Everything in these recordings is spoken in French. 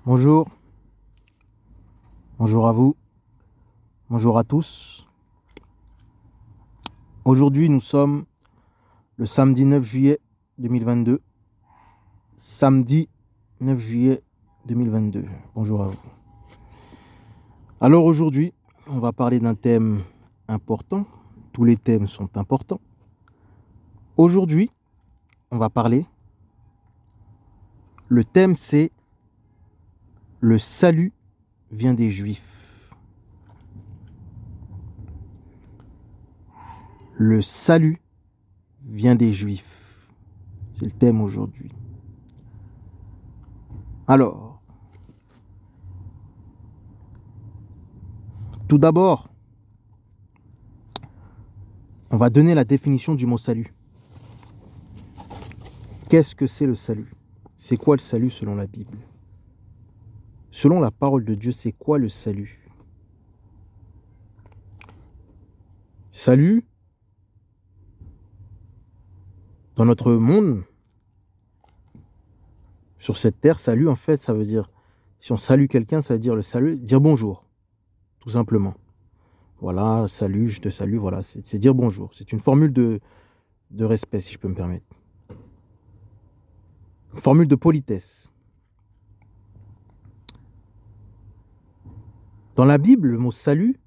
Bonjour, bonjour à vous, bonjour à tous. Aujourd'hui, nous sommes le samedi 9 juillet 2022. Samedi 9 juillet 2022. Bonjour à vous. Alors aujourd'hui, on va parler d'un thème important. Tous les thèmes sont importants. Aujourd'hui, on va parler. Le thème, c'est le salut vient des Juifs. Le salut vient des Juifs. C'est le thème aujourd'hui. Alors, tout d'abord, on va donner la définition du mot salut. Qu'est-ce que c'est le salut? C'est quoi le salut selon la Bible? Selon la parole de Dieu, c'est quoi le salut? Salut, dans notre monde, sur cette terre, salut, en fait, ça veut dire, si on salue quelqu'un, ça veut dire le salut, dire bonjour, tout simplement. Voilà, salut, je te salue, voilà, c'est dire bonjour. C'est une formule de respect, si je peux me permettre. Une formule de politesse. Dans la Bible, le mot salut,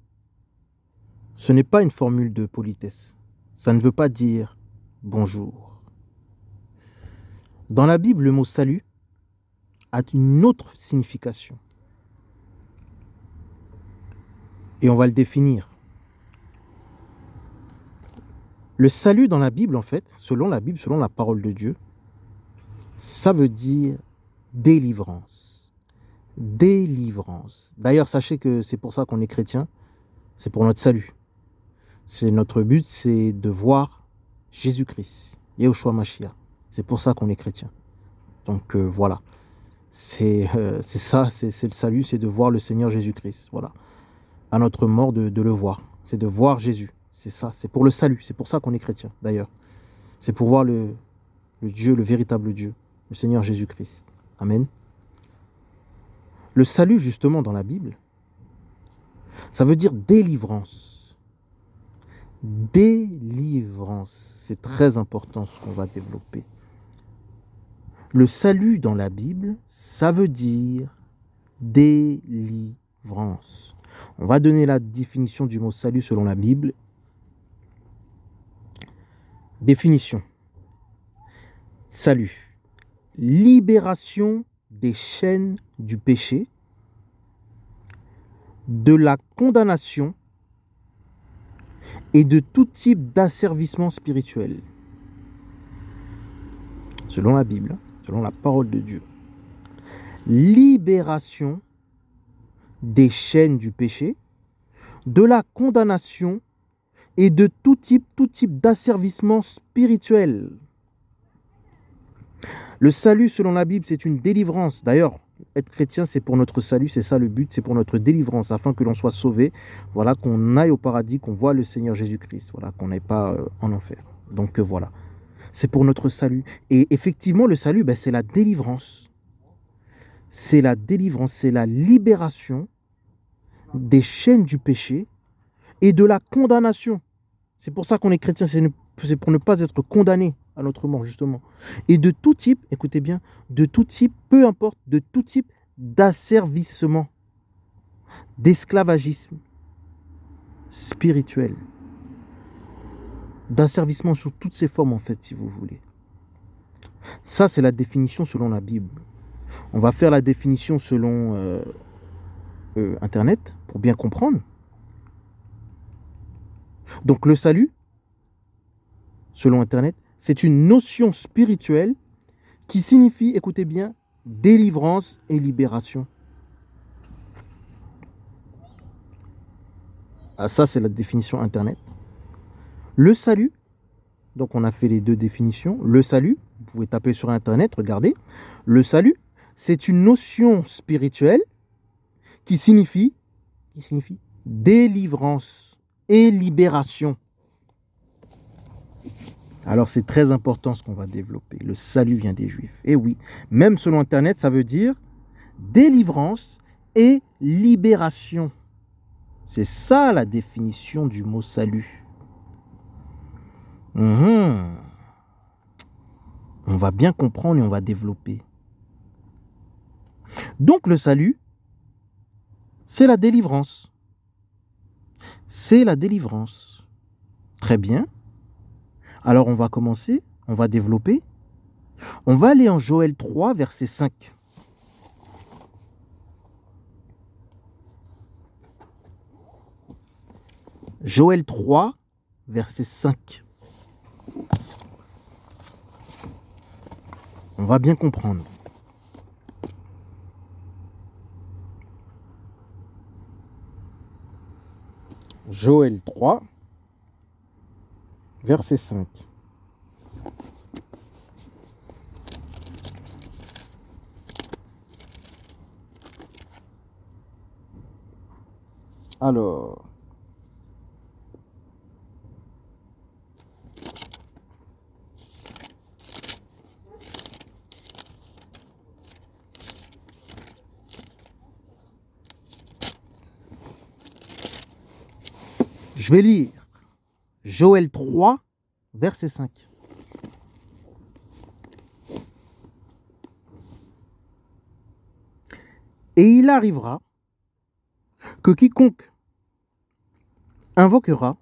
ce n'est pas une formule de politesse. Ça ne veut pas dire bonjour. Dans la Bible, le mot salut a une autre signification. Et on va le définir. Le salut dans la Bible, en fait, selon la Bible, selon la parole de Dieu, ça veut dire délivrance. Délivrance. D'ailleurs, sachez que c'est pour ça qu'on est chrétien. C'est pour notre salut. Notre but, c'est de voir Jésus-Christ, Yahushua Mashiach. C'est pour ça qu'on est chrétien. Donc voilà. C'est ça, c'est le salut, c'est de voir le Seigneur Jésus-Christ. Voilà. À notre mort, de le voir. C'est de voir Jésus. C'est ça, c'est pour le salut. C'est pour ça qu'on est chrétien, d'ailleurs. C'est pour voir le Dieu, le véritable Dieu, le Seigneur Jésus-Christ. Amen. Le salut, justement, dans la Bible, ça veut dire délivrance. Délivrance. C'est très important ce qu'on va développer. Le salut dans la Bible, ça veut dire délivrance. On va donner la définition du mot salut selon la Bible. Définition. Salut. Libération des chaînes du péché, de la condamnation et de tout type d'asservissement spirituel. Selon la Bible, selon la parole de Dieu. Libération des chaînes du péché, de la condamnation et de tout type d'asservissement spirituel. Le salut selon la Bible, c'est une délivrance. D'ailleurs, être chrétien, c'est pour notre salut, c'est ça le but, c'est pour notre délivrance, afin que l'on soit sauvé, voilà, qu'on aille au paradis, qu'on voit le Seigneur Jésus-Christ, voilà, qu'on n'aille pas en enfer. Donc voilà, c'est pour notre salut. Et effectivement, le salut, c'est la délivrance. C'est la délivrance, c'est la libération des chaînes du péché et de la condamnation. C'est pour ça qu'on est chrétien, c'est pour ne pas être condamné à notre mort, justement. Et de tout type, écoutez bien, de tout type, peu importe, de tout type d'asservissement, d'esclavagisme spirituel, d'asservissement sous toutes ses formes, en fait, si vous voulez. Ça, c'est la définition selon la Bible. On va faire la définition selon Internet, pour bien comprendre. Donc le salut, selon Internet, c'est une notion spirituelle qui signifie, écoutez bien, délivrance et libération. Ah, ça, c'est la définition Internet. Le salut, donc on a fait les deux définitions. Le salut, vous pouvez taper sur Internet, regardez. Le salut, c'est une notion spirituelle qui signifie délivrance et libération. Alors c'est très important ce qu'on va développer. Le salut vient des Juifs. Et oui, même selon Internet, ça veut dire délivrance et libération. C'est ça la définition du mot salut. On va bien comprendre et on va développer. Donc le salut, c'est la délivrance. C'est la délivrance. Très bien. Alors on va commencer, on va développer. On va aller en Joël 3, verset 5. Joël 3, verset 5. On va bien comprendre. Joël 3, verset 5. Alors, je vais lire Joël 3, verset 5. Et il arrivera que quiconque invoquera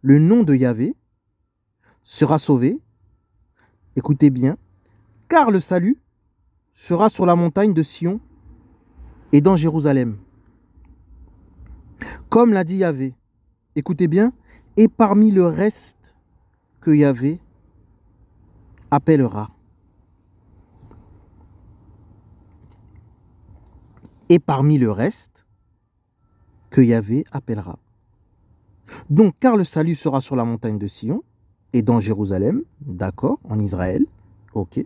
le nom de Yahvé sera sauvé. Écoutez bien, car le salut sera sur la montagne de Sion et dans Jérusalem. Comme l'a dit Yahvé, écoutez bien, et parmi le reste que Yahvé appellera. Et parmi le reste que Yahvé appellera. Donc, car le salut sera sur la montagne de Sion et dans Jérusalem, d'accord, en Israël, ok.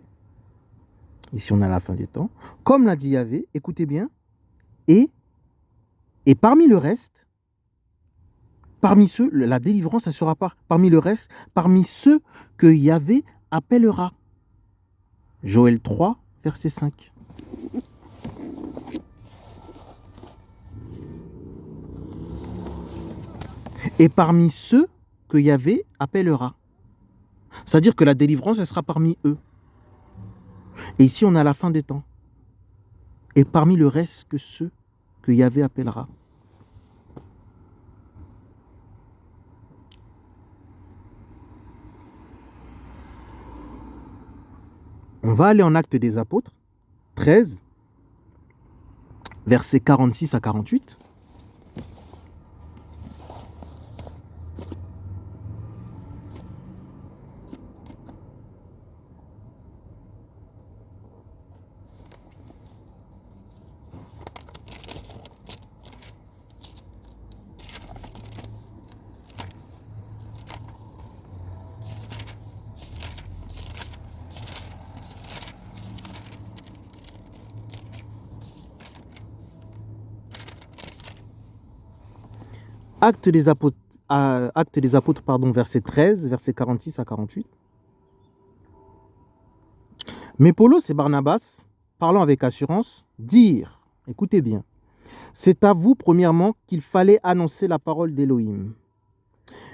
Ici, on est à la fin des temps. Comme l'a dit Yahvé, écoutez bien, et parmi le reste, parmi ceux, la délivrance, elle sera pas parmi le reste, parmi ceux que Yahvé appellera. Joël 3, verset 5. Et parmi ceux que Yahvé appellera. C'est-à-dire que la délivrance, elle sera parmi eux. Et ici, on est à la fin des temps. Et parmi le reste que ceux que Yahvé appellera. On va aller en Actes des Apôtres, 13, versets 46 à 48. Actes des Apôtres, verset 13, verset 46 à 48. Mais Paulos et Barnabas, parlant avec assurance, dirent, écoutez bien, c'est à vous premièrement qu'il fallait annoncer la parole d'Élohim.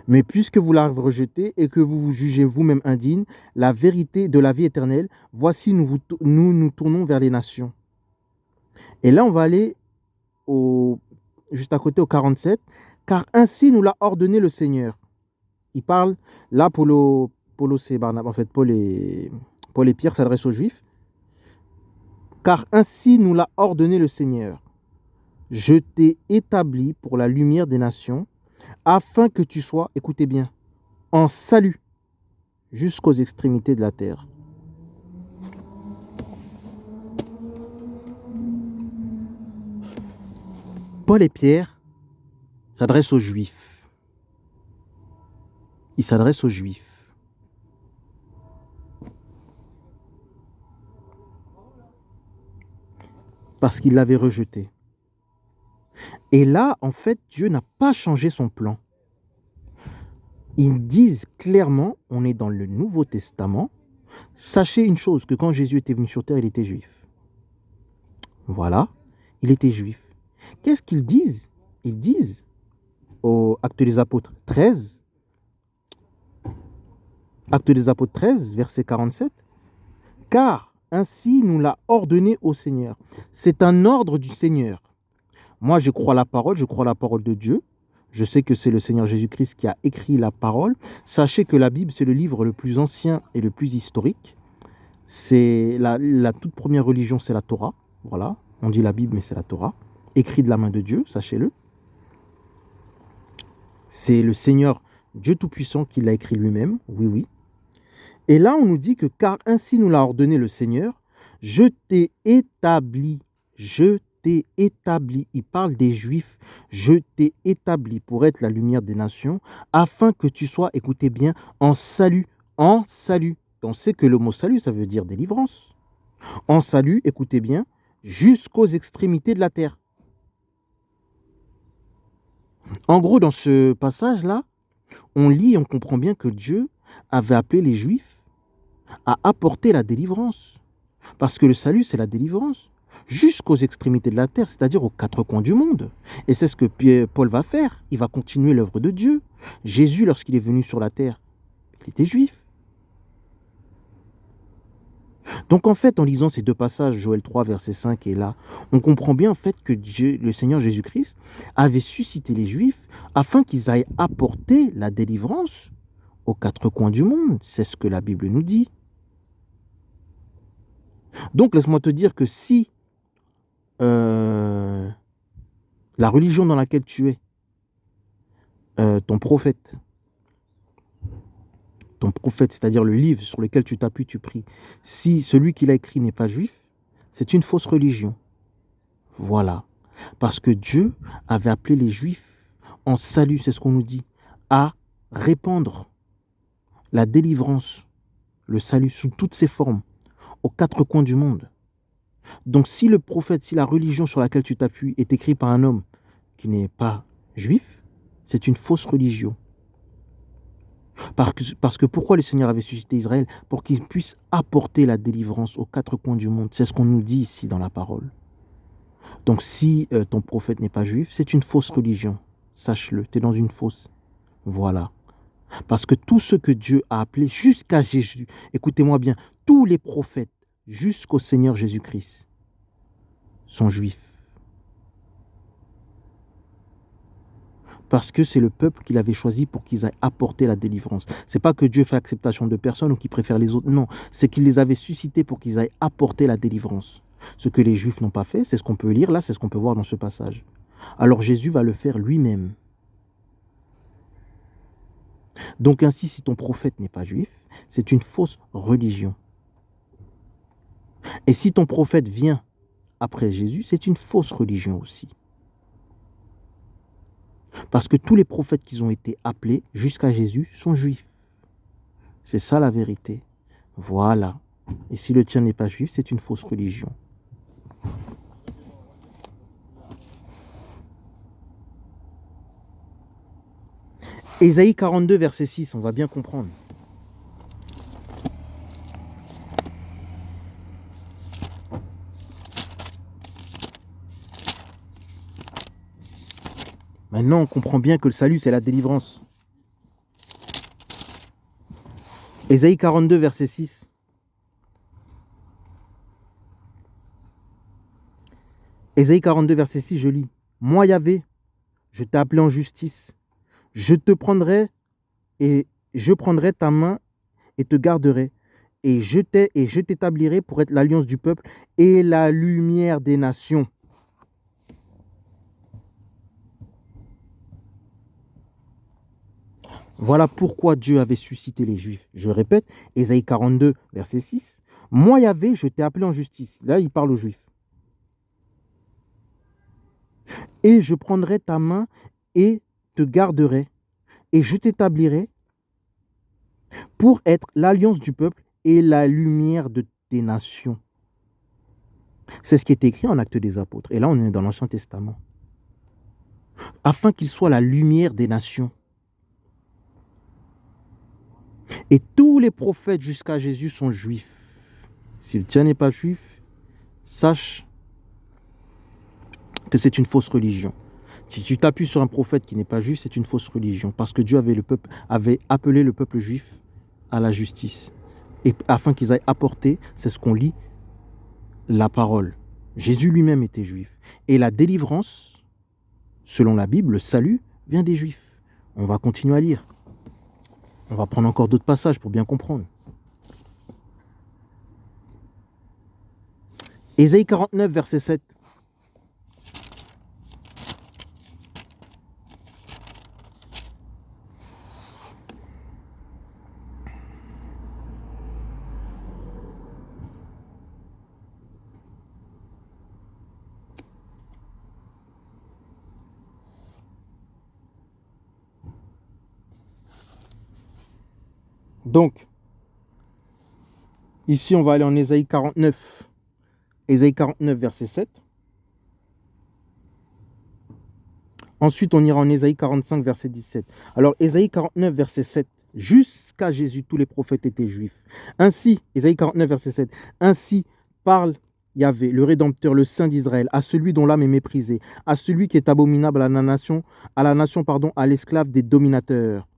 Mais puisque vous l'avez rejetée et que vous vous jugez vous-même indigne, la vérité de la vie éternelle, voici nous tournons vers les nations. Et là, on va aller juste à côté au 47. Car ainsi nous l'a ordonné le Seigneur. Il parle, là, Paulos et Barnabas, en fait, Paul et Pierre s'adressent aux Juifs. Car ainsi nous l'a ordonné le Seigneur. Je t'ai établi pour la lumière des nations, afin que tu sois, écoutez bien, en salut jusqu'aux extrémités de la terre. Paul et Pierre s'adressent aux Juifs. Ils s'adressent aux Juifs. Parce qu'ils l'avaient rejeté. Et là, en fait, Dieu n'a pas changé son plan. Ils disent clairement, on est dans le Nouveau Testament, sachez une chose, que quand Jésus était venu sur terre, il était juif. Voilà, il était juif. Qu'est-ce qu'ils disent? Ils disent au Actes des Apôtres 13, Actes des Apôtres 13, verset 47, car ainsi nous l'a ordonné au Seigneur. C'est un ordre du Seigneur. Moi, je crois la parole de Dieu. Je sais que c'est le Seigneur Jésus-Christ qui a écrit la parole. Sachez que la Bible, c'est le livre le plus ancien et le plus historique. C'est la toute première religion, c'est la Torah. Voilà, on dit la Bible, mais c'est la Torah. Écrit de la main de Dieu, sachez-le. C'est le Seigneur Dieu Tout-Puissant qui l'a écrit lui-même, oui, oui. Et là, on nous dit que car ainsi nous l'a ordonné le Seigneur, je t'ai établi, je t'ai établi. Il parle des Juifs, je t'ai établi pour être la lumière des nations, afin que tu sois, écoutez bien, en salut, en salut. On sait que le mot salut, ça veut dire délivrance. En salut, écoutez bien, jusqu'aux extrémités de la terre. En gros, dans ce passage-là, on lit et on comprend bien que Dieu avait appelé les Juifs à apporter la délivrance. Parce que le salut, c'est la délivrance. Jusqu'aux extrémités de la terre, c'est-à-dire aux quatre coins du monde. Et c'est ce que Paul va faire. Il va continuer l'œuvre de Dieu. Jésus, lorsqu'il est venu sur la terre, il était juif. Donc en fait, en lisant ces deux passages, Joël 3, verset 5 et là, on comprend bien en fait que Dieu, le Seigneur Jésus-Christ avait suscité les Juifs afin qu'ils aillent apporter la délivrance aux quatre coins du monde. C'est ce que la Bible nous dit. Donc laisse-moi te dire que si la religion dans laquelle tu es, ton prophète, c'est-à-dire le livre sur lequel tu t'appuies, tu pries, si celui qui l'a écrit n'est pas juif, c'est une fausse religion. Voilà. Parce que Dieu avait appelé les Juifs en salut, c'est ce qu'on nous dit, à répandre la délivrance, le salut sous toutes ses formes, aux quatre coins du monde. Donc si le prophète, si la religion sur laquelle tu t'appuies est écrite par un homme qui n'est pas juif, c'est une fausse religion. Parce que pourquoi le Seigneur avait suscité Israël? Pour qu'il puisse apporter la délivrance aux quatre coins du monde. C'est ce qu'on nous dit ici dans la parole. Donc si ton prophète n'est pas juif, c'est une fausse religion. Sache-le, tu es dans une fausse. Voilà. Parce que tout ce que Dieu a appelé jusqu'à Jésus, écoutez-moi bien, tous les prophètes jusqu'au Seigneur Jésus-Christ sont juifs. Parce que c'est le peuple qu'il avait choisi pour qu'ils aient apporté la délivrance. C'est pas que Dieu fait acceptation de personnes ou qu'il préfère les autres, non. C'est qu'il les avait suscités pour qu'ils aient apporté la délivrance. Ce que les Juifs n'ont pas fait, c'est ce qu'on peut lire là, c'est ce qu'on peut voir dans ce passage. Alors Jésus va le faire lui-même. Donc ainsi, si ton prophète n'est pas juif, c'est une fausse religion. Et si ton prophète vient après Jésus, c'est une fausse religion aussi. Parce que tous les prophètes qui ont été appelés jusqu'à Jésus sont juifs. C'est ça la vérité. Voilà. Et si le tien n'est pas juif, c'est une fausse religion. Ésaïe 42, verset 6, on va bien comprendre. Maintenant, on comprend bien que le salut, c'est la délivrance. Ésaïe 42, verset 6. Ésaïe 42, verset 6, je lis. Moi, Yahvé, je t'ai appelé en justice. Je te prendrai et je prendrai ta main et te garderai. Et je t'établirai pour être l'alliance du peuple et la lumière des nations. Voilà pourquoi Dieu avait suscité les Juifs. Je répète, Ésaïe 42, verset 6. Moi, Yahvé, je t'ai appelé en justice. Là, il parle aux Juifs. Et je prendrai ta main et te garderai. Et je t'établirai pour être l'alliance du peuple et la lumière de tes nations. C'est ce qui est écrit en Actes des Apôtres. Et là, on est dans l'Ancien Testament. Afin qu'il soit la lumière des nations. Et tous les prophètes jusqu'à Jésus sont juifs. Si le tien n'est pas juif, sache que c'est une fausse religion. Si tu t'appuies sur un prophète qui n'est pas juif, c'est une fausse religion, parce que Dieu avait appelé le peuple juif à la justice, et afin qu'ils aillent apporter, c'est ce qu'on lit, la parole. Jésus lui-même était juif. Et la délivrance, selon la Bible, le salut, vient des juifs. On va continuer à lire. On va prendre encore d'autres passages pour bien comprendre. Ésaïe 49, verset 7. Donc, ici, on va aller en Ésaïe 49. Ésaïe 49, verset 7. Ensuite, on ira en Ésaïe 45, verset 17. Alors, Ésaïe 49, verset 7. Jusqu'à Jésus, tous les prophètes étaient juifs. Ainsi, Ésaïe 49, verset 7. Ainsi parle Yahvé, le Rédempteur, le Saint d'Israël, à celui dont l'âme est méprisée, à celui qui est abominable à la nation, à l'esclave des dominateurs.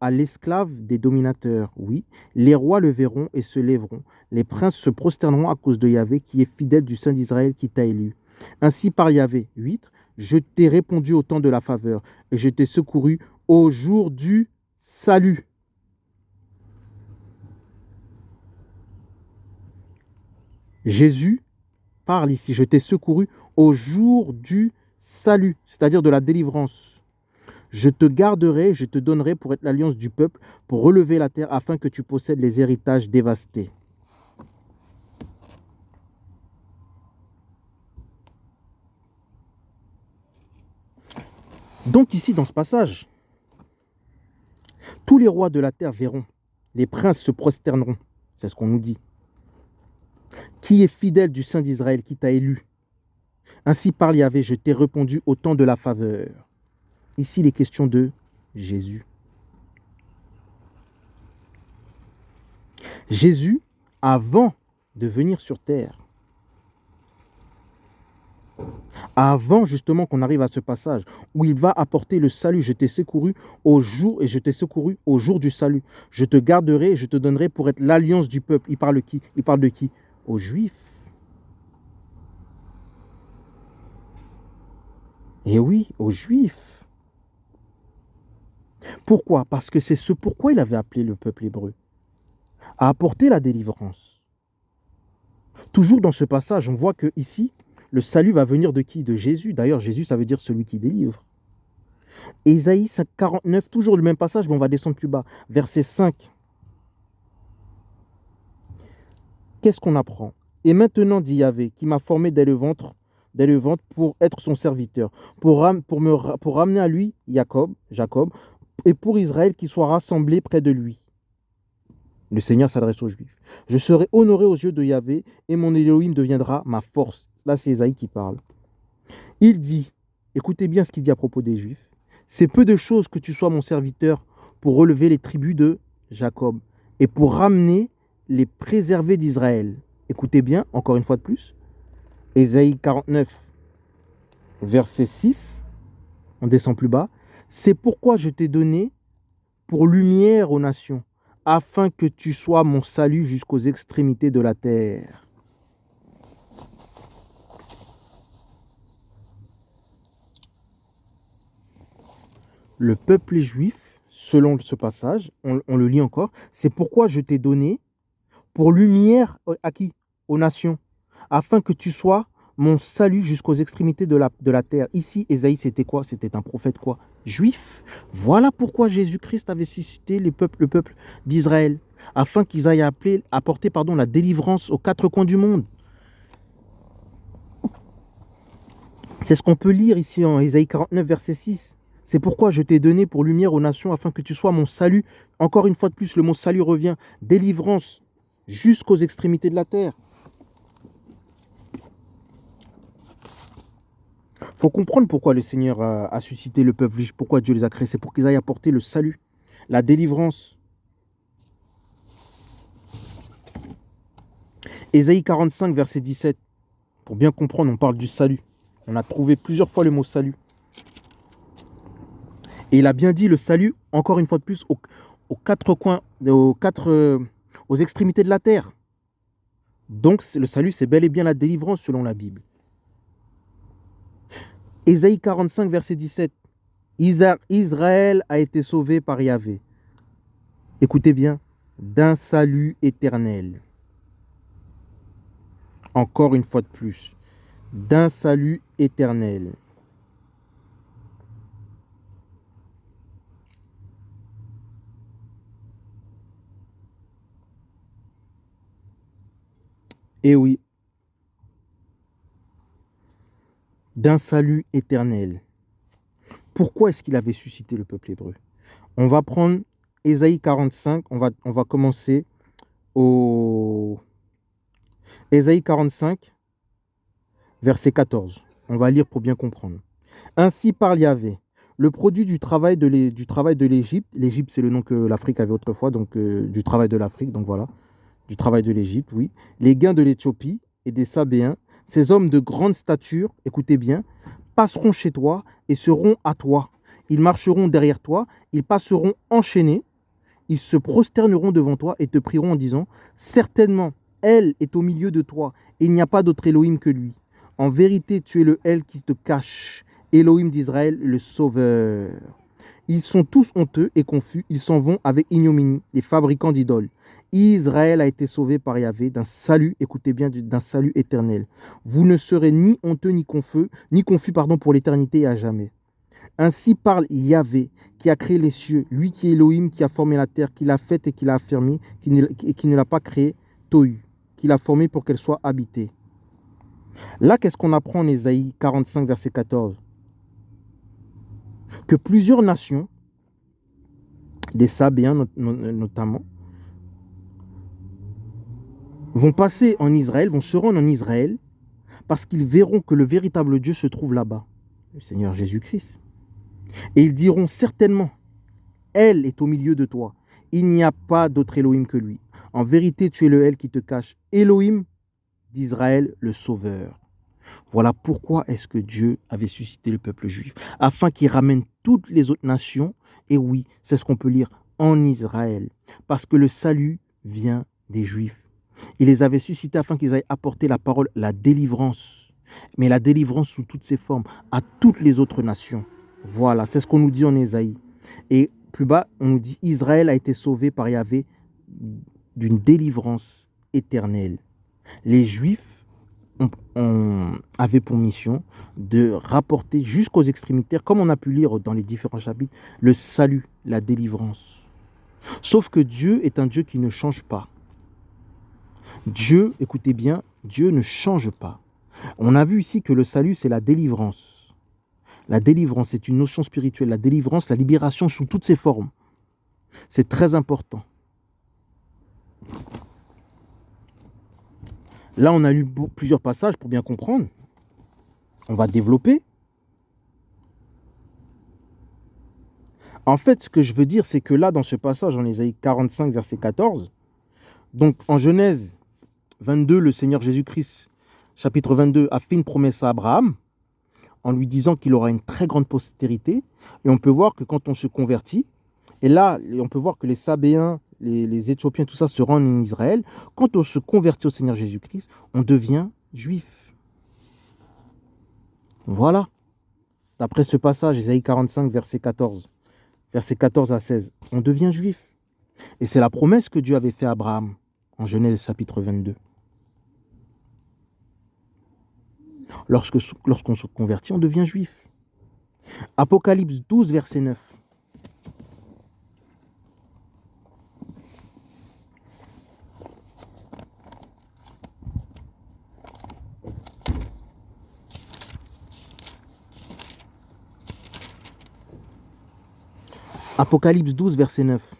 À l'esclave des dominateurs, oui. Les rois le verront et se lèveront. Les princes se prosterneront à cause de Yahvé, qui est fidèle du Saint d'Israël qui t'a élu. Ainsi par Yahvé, 8. Je t'ai répondu au temps de la faveur, et je t'ai secouru au jour du salut. Jésus parle ici, je t'ai secouru au jour du salut, c'est-à-dire de la délivrance. Je te garderai, je te donnerai pour être l'alliance du peuple, pour relever la terre afin que tu possèdes les héritages dévastés. Donc ici, dans ce passage, tous les rois de la terre verront, les princes se prosterneront, c'est ce qu'on nous dit. Qui est fidèle du Saint d'Israël qui t'a élu? Ainsi parle Yahvé, je t'ai répondu au temps de la faveur. Ici, les questions de Jésus. Jésus, avant de venir sur terre, avant justement qu'on arrive à ce passage où il va apporter le salut, je t'ai secouru au jour et je t'ai secouru au jour du salut. Je te garderai et je te donnerai pour être l'alliance du peuple. Il parle de qui? Il parle de qui? Aux Juifs. Et oui, aux Juifs. Pourquoi? Parce que c'est ce pourquoi il avait appelé le peuple hébreu, à apporter la délivrance. Toujours dans ce passage, on voit que ici, le salut va venir de qui? De Jésus. D'ailleurs, Jésus, ça veut dire celui qui délivre. Ésaïe 49, toujours le même passage, mais on va descendre plus bas. Verset 5. Qu'est-ce qu'on apprend? Et maintenant, dit Yahvé, qui m'a formé dès le ventre pour être son serviteur, pour ramener à lui Jacob, et pour Israël qui soit rassemblé près de lui. Le Seigneur s'adresse aux Juifs. Je serai honoré aux yeux de Yahvé, et mon Elohim deviendra ma force. Là, c'est Ésaïe qui parle. Il dit, écoutez bien ce qu'il dit à propos des Juifs, c'est peu de choses que tu sois mon serviteur pour relever les tribus de Jacob et pour ramener les préservés d'Israël. Écoutez bien, encore une fois de plus, Ésaïe 49, verset 6, on descend plus bas, c'est pourquoi je t'ai donné pour lumière aux nations, afin que tu sois mon salut jusqu'aux extrémités de la terre. Le peuple juif, selon ce passage, on le lit encore, c'est pourquoi je t'ai donné pour lumière à qui? Aux nations, afin que tu sois mon salut jusqu'aux extrémités de la terre. Ici, Ésaïe, c'était quoi? C'était un prophète quoi? Juif. Voilà pourquoi Jésus-Christ avait suscité le peuple d'Israël, afin qu'ils aillent apporter la délivrance aux quatre coins du monde. C'est ce qu'on peut lire ici en Ésaïe 49, verset 6. C'est pourquoi je t'ai donné pour lumière aux nations, afin que tu sois mon salut. Encore une fois de plus, le mot salut revient. Délivrance jusqu'aux extrémités de la terre. Il faut comprendre pourquoi le Seigneur a suscité le peuple juif, pourquoi Dieu les a créés. C'est pour qu'ils aillent apporter le salut, la délivrance. Ésaïe 45, verset 17. Pour bien comprendre, on parle du salut. On a trouvé plusieurs fois le mot salut. Et il a bien dit le salut, encore une fois de plus, aux quatre coins, aux extrémités de la terre. Donc le salut, c'est bel et bien la délivrance selon la Bible. Ésaïe 45, verset 17. Israël a été sauvé par Yahvé. Écoutez bien, d'un salut éternel. Encore une fois de plus, d'un salut éternel. Et oui, d'un salut éternel. Pourquoi est-ce qu'il avait suscité le peuple hébreu? On va prendre Ésaïe 45, on va commencer au Ésaïe 45, verset 14. On va lire pour bien comprendre. Ainsi parle Yahvé, le produit du travail de l'Égypte. L'Égypte, c'est le nom que l'Afrique avait autrefois, donc du travail de l'Afrique, donc voilà, du travail de l'Égypte, oui. Les gains de l'Éthiopie et des Sabéens, ces hommes de grande stature, écoutez bien, passeront chez toi et seront à toi. Ils marcheront derrière toi, ils passeront enchaînés, ils se prosterneront devant toi et te prieront en disant, certainement, elle est au milieu de toi, et il n'y a pas d'autre Elohim que lui. En vérité, tu es le Elle qui te cache, Elohim d'Israël, le Sauveur. Ils sont tous honteux et confus, ils s'en vont avec ignominie, les fabricants d'idoles. Israël a été sauvé par Yahvé d'un salut, écoutez bien, d'un salut éternel. Vous ne serez ni honteux ni confus, pour l'éternité et à jamais. Ainsi parle Yahvé, qui a créé les cieux, lui qui est Elohim, qui a formé la terre, qui l'a faite et qui l'a affermie, qui ne l'a pas créée, Tohu, qui l'a formée pour qu'elle soit habitée. Là, qu'est-ce qu'on apprend en Ésaïe 45, verset 14? Que plusieurs nations, des Sabéens notamment, vont passer en Israël, vont se rendre en Israël, parce qu'ils verront que le véritable Dieu se trouve là-bas, le Seigneur Jésus-Christ. Et ils diront certainement, elle est au milieu de toi. Il n'y a pas d'autre Elohim que lui. En vérité, tu es le Elle qui te cache. Elohim d'Israël, le Sauveur. Voilà pourquoi est-ce que Dieu avait suscité le peuple juif. Afin qu'il ramène toutes les autres nations. Et oui, c'est ce qu'on peut lire en Israël. Parce que le salut vient des Juifs. Il les avait suscités afin qu'ils aillent apporter la parole, la délivrance. Mais la délivrance sous toutes ses formes à toutes les autres nations. Voilà, c'est ce qu'on nous dit en Ésaïe. Et plus bas, on nous dit Israël a été sauvé par Yahvé d'une délivrance éternelle. Les Juifs avaient pour mission de rapporter jusqu'aux extrémitaires, comme on a pu lire dans les différents chapitres, le salut, la délivrance. Sauf que Dieu est un Dieu qui ne change pas. Dieu, écoutez bien, Dieu ne change pas. On a vu ici que le salut, c'est la délivrance. La délivrance, c'est une notion spirituelle. La délivrance, la libération sous toutes ses formes. C'est très important. Là, on a lu plusieurs passages pour bien comprendre. On va développer. En fait, ce que je veux dire, c'est que là, dans ce passage, en Ésaïe 45, verset 14, donc en Genèse 22, le Seigneur Jésus-Christ, chapitre 22, a fait une promesse à Abraham, en lui disant qu'il aura une très grande postérité. Et on peut voir que quand on se convertit, et là, on peut voir que les Sabéens, les Éthiopiens, tout ça se rendent en Israël. Quand on se convertit au Seigneur Jésus-Christ, on devient juif. Voilà. D'après ce passage, Ésaïe 45, verset 14 à 16, on devient juif. Et c'est la promesse que Dieu avait fait à Abraham, en Genèse chapitre 22. Lorsqu'on se convertit, on devient juif. Apocalypse 12, verset 9. Apocalypse 12, verset 9.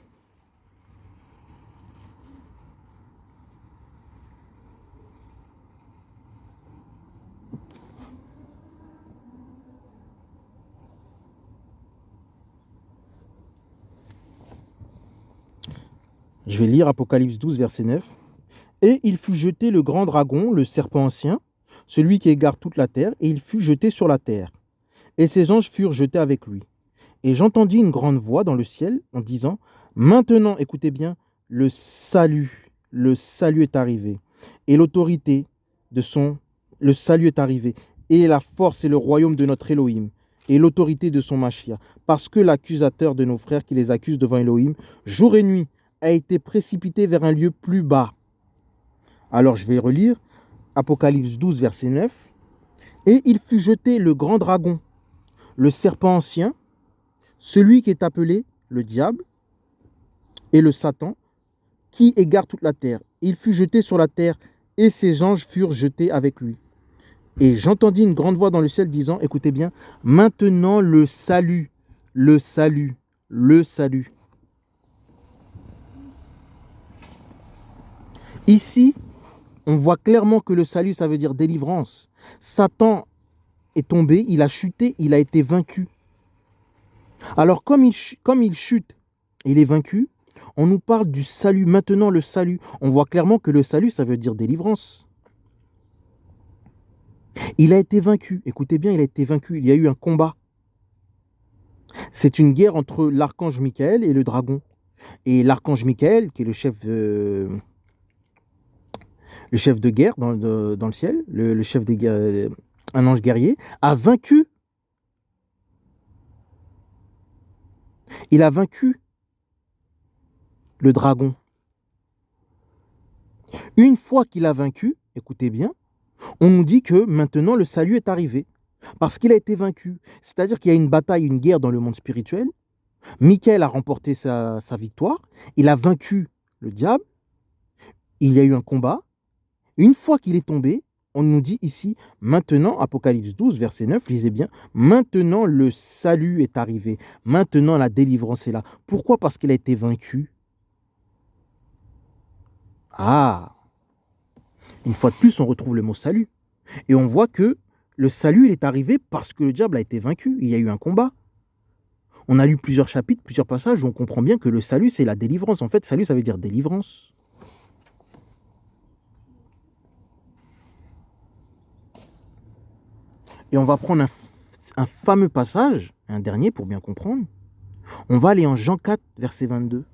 Je vais lire Apocalypse 12, verset 9. Et il fut jeté le grand dragon, le serpent ancien, celui qui égare toute la terre, et il fut jeté sur la terre. Et ses anges furent jetés avec lui. Et j'entendis une grande voix dans le ciel en disant, maintenant, écoutez bien, le salut est arrivé, et l'autorité de son, le salut est arrivé, et la force et le royaume de notre Elohim, et l'autorité de son Mashiach, parce que l'accusateur de nos frères qui les accuse devant Elohim, jour et nuit, a été précipité vers un lieu plus bas. Alors je vais relire, Apocalypse 12, verset 9, et il fut jeté le grand dragon, le serpent ancien, celui qui est appelé le diable et le Satan, qui égare toute la terre. Il fut jeté sur la terre, et ses anges furent jetés avec lui. Et j'entendis une grande voix dans le ciel disant, écoutez bien, maintenant le salut, le salut, le salut. Ici, on voit clairement que le salut, ça veut dire délivrance. Satan est tombé, il a chuté, il a été vaincu. Alors comme il chute, il est vaincu, on nous parle du salut, maintenant le salut. On voit clairement que le salut, ça veut dire délivrance. Il a été vaincu, écoutez bien, il a été vaincu, il y a eu un combat. C'est une guerre entre l'archange Michael et le dragon. Et l'archange Michael, qui est le chef de guerre dans le ciel, le chef des guerres, un ange guerrier, a vaincu. Il a vaincu le dragon. Une fois qu'il a vaincu, écoutez bien, on nous dit que maintenant le salut est arrivé. Parce qu'il a été vaincu. C'est-à-dire qu'il y a une bataille, une guerre dans le monde spirituel. Michael a remporté sa victoire. Il a vaincu le diable. Il y a eu un combat. Une fois qu'il est tombé, on nous dit ici, maintenant, Apocalypse 12, verset 9, lisez bien, maintenant le salut est arrivé. Maintenant la délivrance est là. Pourquoi? Parce qu'il a été vaincu. Ah, une fois de plus, on retrouve le mot salut. Et on voit que le salut, il est arrivé parce que le diable a été vaincu. Il y a eu un combat. On a lu plusieurs chapitres, plusieurs passages où on comprend bien que le salut, c'est la délivrance. En fait, salut, ça veut dire délivrance. Et on va prendre un fameux passage, un dernier pour bien comprendre. On va aller en Jean 4, verset 22.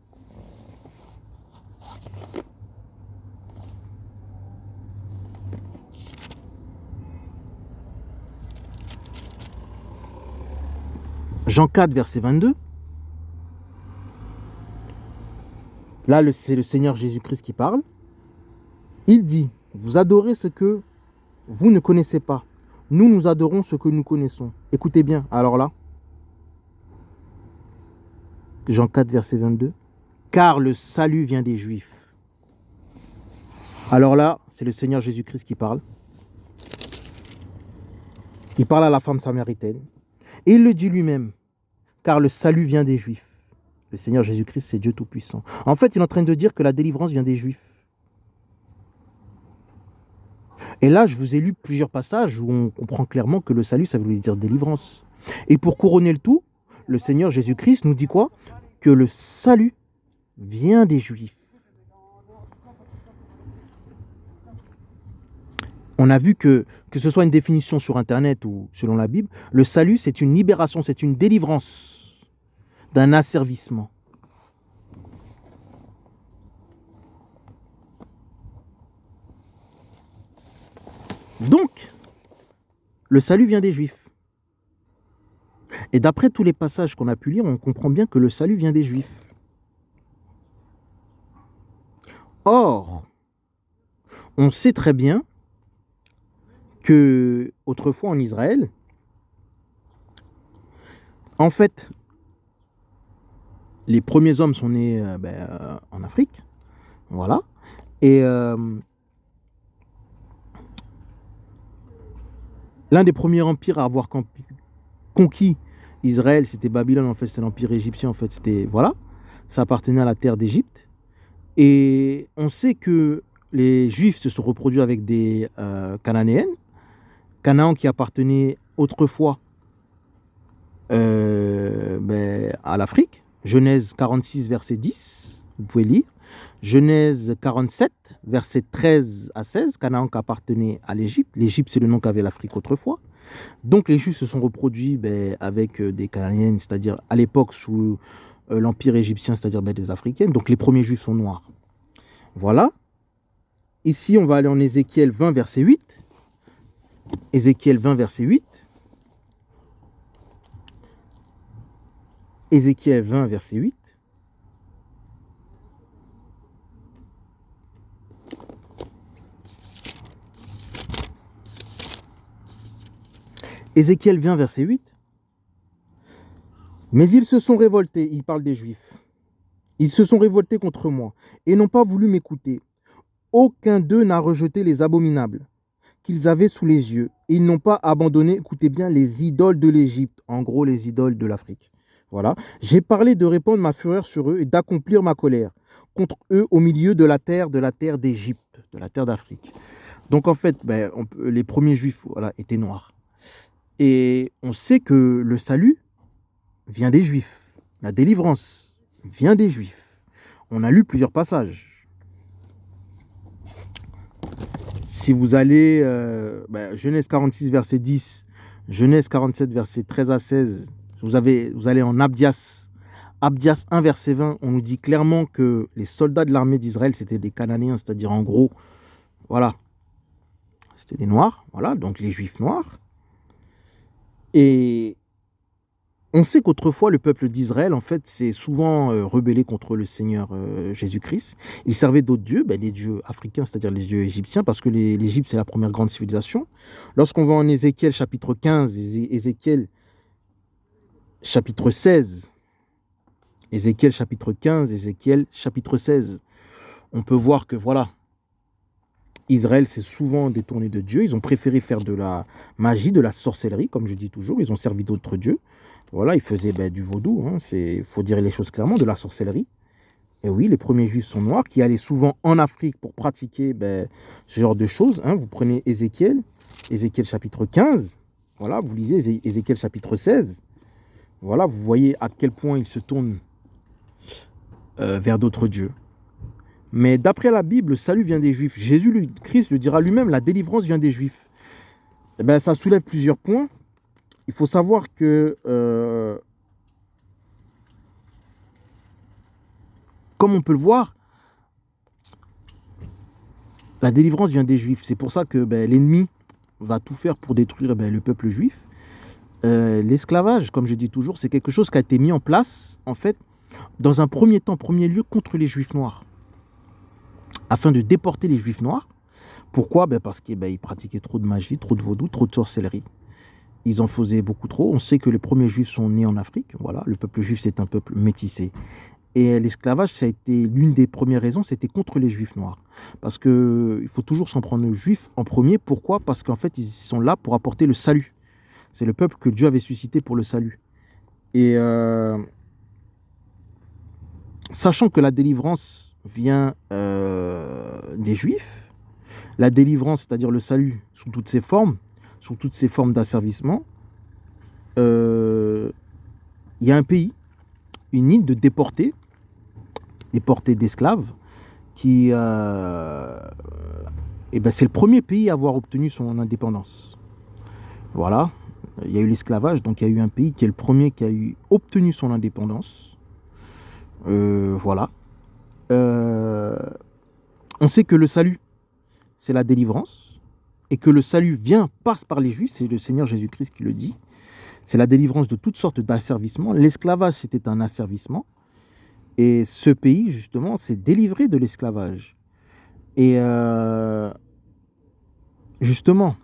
Jean 4, verset 22. Là, c'est le Seigneur Jésus-Christ qui parle. Il dit, vous adorez ce que vous ne connaissez pas. Nous adorons ce que nous connaissons. Écoutez bien, alors là, Jean 4, verset 22. Car le salut vient des Juifs. Alors là, c'est le Seigneur Jésus-Christ qui parle. Il parle à la femme samaritaine. Et il le dit lui-même, car le salut vient des Juifs. Le Seigneur Jésus-Christ, c'est Dieu Tout-Puissant. En fait, il est en train de dire que la délivrance vient des Juifs. Et là, je vous ai lu plusieurs passages où on comprend clairement que le salut, ça veut dire délivrance. Et pour couronner le tout, le Seigneur Jésus-Christ nous dit quoi? Que le salut vient des Juifs. On a vu que ce soit une définition sur Internet ou selon la Bible, le salut, c'est une libération, c'est une délivrance d'un asservissement. Donc, le salut vient des Juifs. Et d'après tous les passages qu'on a pu lire, on comprend bien que le salut vient des Juifs. Or, on sait très bien que autrefois en Israël, en fait, les premiers hommes sont nés en Afrique, voilà, et l'un des premiers empires à avoir conquis Israël, c'était Babylone, en fait, c'est l'empire égyptien, en fait, c'était, voilà, ça appartenait à la terre d'Égypte, et on sait que les Juifs se sont reproduits avec des Cananéennes, Canaan qui appartenait autrefois à l'Afrique. Genèse 46, verset 10, vous pouvez lire. Genèse 47, versets 13 à 16, Canaan qui appartenait à l'Égypte. L'Égypte, c'est le nom qu'avait l'Afrique autrefois. Donc les Juifs se sont reproduits avec des Cananéennes, c'est-à-dire à l'époque sous l'Empire égyptien, c'est-à-dire des Africaines. Donc les premiers Juifs sont noirs. Voilà. Ici, on va aller en Ézéchiel 20, verset 8. Ézéchiel 20, verset 8. Ézéchiel 20, verset 8. Ézéchiel 20, verset 8. Mais ils se sont révoltés, il parle des Juifs. Ils se sont révoltés contre moi et n'ont pas voulu m'écouter. Aucun d'eux n'a rejeté les abominables qu'ils avaient sous les yeux. Et ils n'ont pas abandonné, écoutez bien, les idoles de l'Égypte, en gros les idoles de l'Afrique. Voilà. J'ai parlé de répandre ma fureur sur eux et d'accomplir ma colère contre eux au milieu de la terre d'Égypte, de la terre d'Afrique. Donc en fait, les premiers Juifs étaient noirs. Et on sait que le salut vient des Juifs. La délivrance vient des Juifs. On a lu plusieurs passages. Si vous allez, Genèse 46, verset 10, Genèse 47, verset 13 à 16, vous allez en Abdias. Abdias 1, verset 20, on nous dit clairement que les soldats de l'armée d'Israël, c'était des Cananéens, c'est-à-dire en gros, voilà, c'était des Noirs, voilà, donc les Juifs noirs. Et on sait qu'autrefois, le peuple d'Israël, en fait, s'est souvent rebellé contre le Seigneur Jésus-Christ. Il servait d'autres dieux, les dieux africains, c'est-à-dire les dieux égyptiens, parce que l'Égypte, c'est la première grande civilisation. Lorsqu'on va en Ézéchiel chapitre 15, Ézéchiel chapitre 16, Ézéchiel chapitre 15, Ézéchiel chapitre 16, on peut voir que, voilà, Israël s'est souvent détourné de Dieu. Ils ont préféré faire de la magie, de la sorcellerie, comme je dis toujours. Ils ont servi d'autres dieux. Voilà, ils faisaient du vaudou, il faut dire les choses clairement, de la sorcellerie. Et oui, les premiers Juifs sont noirs, qui allaient souvent en Afrique pour pratiquer ce genre de choses. Vous prenez Ézéchiel chapitre 15, voilà, vous lisez Ézéchiel chapitre 16. Voilà, vous voyez à quel point ils se tournent vers d'autres dieux. Mais d'après la Bible, le salut vient des Juifs. Jésus-Christ le dira lui-même, la délivrance vient des Juifs. Ça soulève plusieurs points. Il faut savoir que, comme on peut le voir, la délivrance vient des Juifs. C'est pour ça que l'ennemi va tout faire pour détruire le peuple juif. L'esclavage, comme je dis toujours, c'est quelque chose qui a été mis en place, en fait, dans un premier temps, premier lieu, contre les Juifs noirs, afin de déporter les Juifs noirs. Pourquoi ? Parce qu'ils pratiquaient trop de magie, trop de vaudou, trop de sorcellerie. Ils en faisaient beaucoup trop. On sait que les premiers Juifs sont nés en Afrique. Voilà, le peuple juif, c'est un peuple métissé. Et l'esclavage, ça a été l'une des premières raisons, c'était contre les Juifs noirs. Parce qu'il faut toujours s'en prendre aux Juifs en premier. Pourquoi ? Parce qu'en fait, ils sont là pour apporter le salut. C'est le peuple que Dieu avait suscité pour le salut. Et sachant que la délivrance vient des Juifs, la délivrance, c'est-à-dire le salut sous toutes ses formes d'asservissement, il y a un pays, une île de déportés d'esclaves, qui c'est le premier pays à avoir obtenu son indépendance. Voilà, il y a eu l'esclavage, donc il y a eu un pays qui est le premier qui a obtenu son indépendance. Voilà. On sait que le salut, c'est la délivrance, et que le salut passe par les Juifs, c'est le Seigneur Jésus-Christ qui le dit. C'est la délivrance de toutes sortes d'asservissements. L'esclavage, c'était un asservissement. Et ce pays, justement, s'est délivré de l'esclavage. Et justement,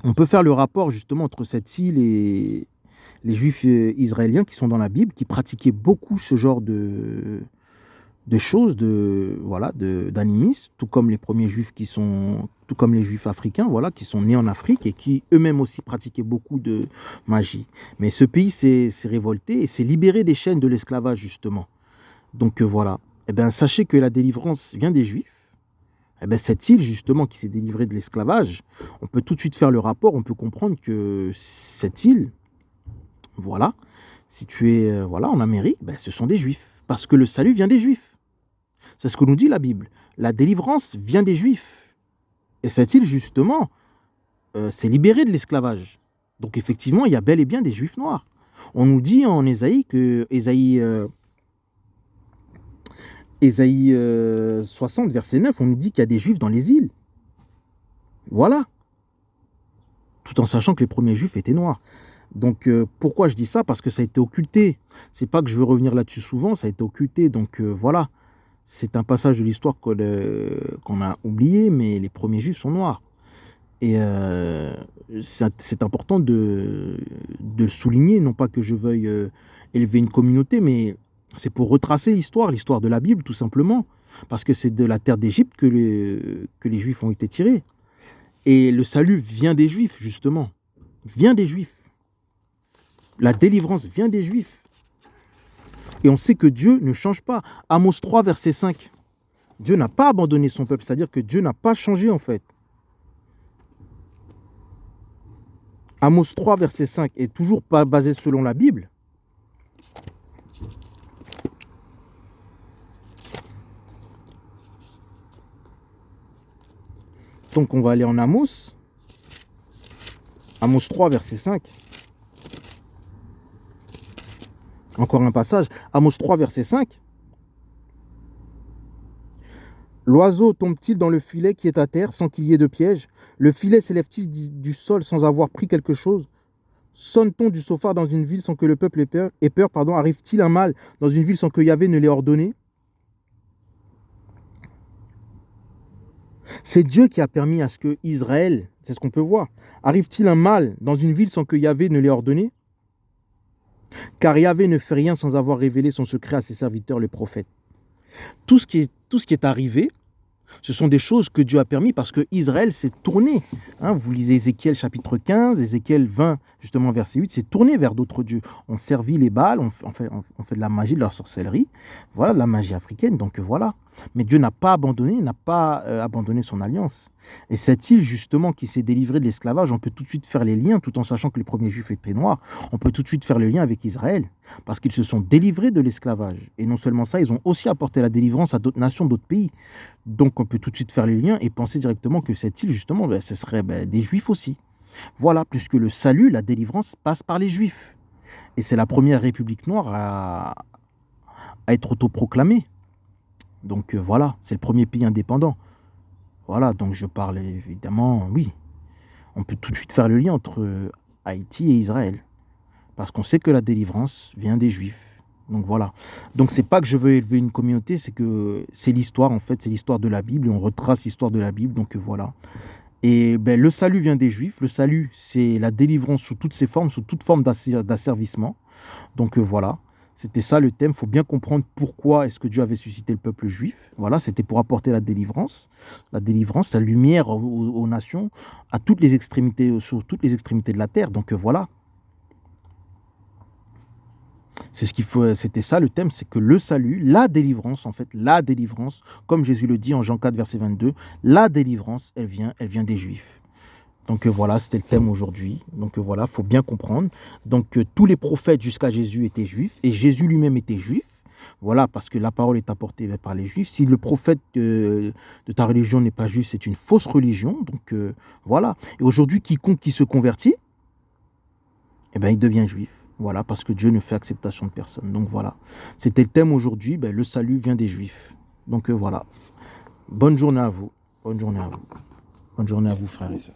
on peut faire le rapport, justement, entre cette île et les Juifs israéliens qui sont dans la Bible, qui pratiquaient beaucoup ce genre de choses, d'animisme, tout comme les premiers Juifs tout comme les Juifs africains, voilà, qui sont nés en Afrique et qui eux-mêmes aussi pratiquaient beaucoup de magie. Mais ce pays s'est révolté et s'est libéré des chaînes de l'esclavage, justement. Donc voilà. Sachez que la délivrance vient des Juifs. Cette île, justement, qui s'est délivrée de l'esclavage, on peut tout de suite faire le rapport, on peut comprendre que cette île, voilà, située en Amérique, ce sont des Juifs. Parce que le salut vient des Juifs. C'est ce que nous dit la Bible. La délivrance vient des Juifs. Et cette île, justement, s'est libérée de l'esclavage. Donc effectivement, il y a bel et bien des Juifs noirs. On nous dit en Ésaïe que Ésaïe 60, verset 9, on nous dit qu'il y a des Juifs dans les îles. Voilà. Tout en sachant que les premiers Juifs étaient noirs. Donc pourquoi je dis ça? Parce que ça a été occulté. C'est pas que je veux revenir là-dessus souvent, ça a été occulté. Donc voilà. C'est un passage de l'histoire qu'on a oublié, mais les premiers Juifs sont noirs. Et c'est important de le souligner, non pas que je veuille élever une communauté, mais c'est pour retracer l'histoire de la Bible, tout simplement. Parce que c'est de la terre d'Égypte que les Juifs ont été tirés. Et le salut vient des Juifs, justement. Vient des Juifs. La délivrance vient des Juifs. Et on sait que Dieu ne change pas. Amos 3, verset 5. Dieu n'a pas abandonné son peuple, c'est-à-dire que Dieu n'a pas changé, en fait. Amos 3, verset 5 est toujours pas basé selon la Bible. Donc on va aller en Amos. Amos 3, verset 5. Encore un passage. Amos 3, verset 5. L'oiseau tombe-t-il dans le filet qui est à terre sans qu'il y ait de piège? Le filet s'élève-t-il du sol sans avoir pris quelque chose? Sonne-t-on du shofar dans une ville sans que le peuple ait peur? Arrive-t-il un mal dans une ville sans que Yahvé ne l'ait ordonné? C'est Dieu qui a permis à ce que Israël, c'est ce qu'on peut voir, arrive-t-il un mal dans une ville sans que Yahvé ne l'ait ordonné? Car Yahvé ne fait rien sans avoir révélé son secret à ses serviteurs, les prophètes. Tout ce qui est arrivé, ce sont des choses que Dieu a permis parce que Israël s'est tourné. Vous lisez Ézéchiel chapitre 15, Ézéchiel 20, justement verset 8, s'est tourné vers d'autres dieux. On servit les Baals, on fait de la magie, de la sorcellerie. Voilà, de la magie africaine, donc voilà. Mais Dieu n'a pas abandonné son alliance. Et cette île, justement, qui s'est délivrée de l'esclavage, on peut tout de suite faire les liens, tout en sachant que les premiers Juifs étaient noirs, on peut tout de suite faire le lien avec Israël, parce qu'ils se sont délivrés de l'esclavage. Et non seulement ça, ils ont aussi apporté la délivrance à d'autres nations, d'autres pays. Donc on peut tout de suite faire les liens et penser directement que cette île, justement, ce serait des Juifs aussi. Voilà, puisque le salut, la délivrance, passe par les Juifs. Et c'est la première république noire à être autoproclamée. Donc voilà, c'est le premier pays indépendant. Voilà, donc je parle évidemment, oui. On peut tout de suite faire le lien entre Haïti et Israël. Parce qu'on sait que la délivrance vient des Juifs. Donc voilà. Donc c'est pas que je veux élever une communauté, c'est que c'est l'histoire, en fait, c'est l'histoire de la Bible, et on retrace l'histoire de la Bible, donc voilà. Et le salut vient des Juifs. Le salut, c'est la délivrance sous toutes ses formes, sous toute forme d'asservissement. Donc voilà. C'était ça le thème. Il faut bien comprendre pourquoi est-ce que Dieu avait suscité le peuple juif. Voilà, c'était pour apporter la délivrance, la lumière aux nations, à toutes les extrémités, sur toutes les extrémités de la terre. Donc voilà. C'est ce qu'il faut. C'était ça le thème, c'est que le salut, la délivrance, en fait, la délivrance, comme Jésus le dit en Jean 4, verset 22, la délivrance, elle vient des Juifs. Donc voilà, c'était le thème aujourd'hui. Donc voilà, il faut bien comprendre. Donc tous les prophètes jusqu'à Jésus étaient juifs et Jésus lui-même était juif. Voilà, parce que la parole est apportée par les juifs. Si le prophète de ta religion n'est pas juif, c'est une fausse religion. Donc voilà. Et aujourd'hui, quiconque qui se convertit, il devient juif. Voilà, parce que Dieu ne fait acceptation de personne. Donc voilà. C'était le thème aujourd'hui. Le salut vient des juifs. Donc voilà. Bonne journée à vous. Bonne journée à vous. Bonne journée à vous, frères et sœurs.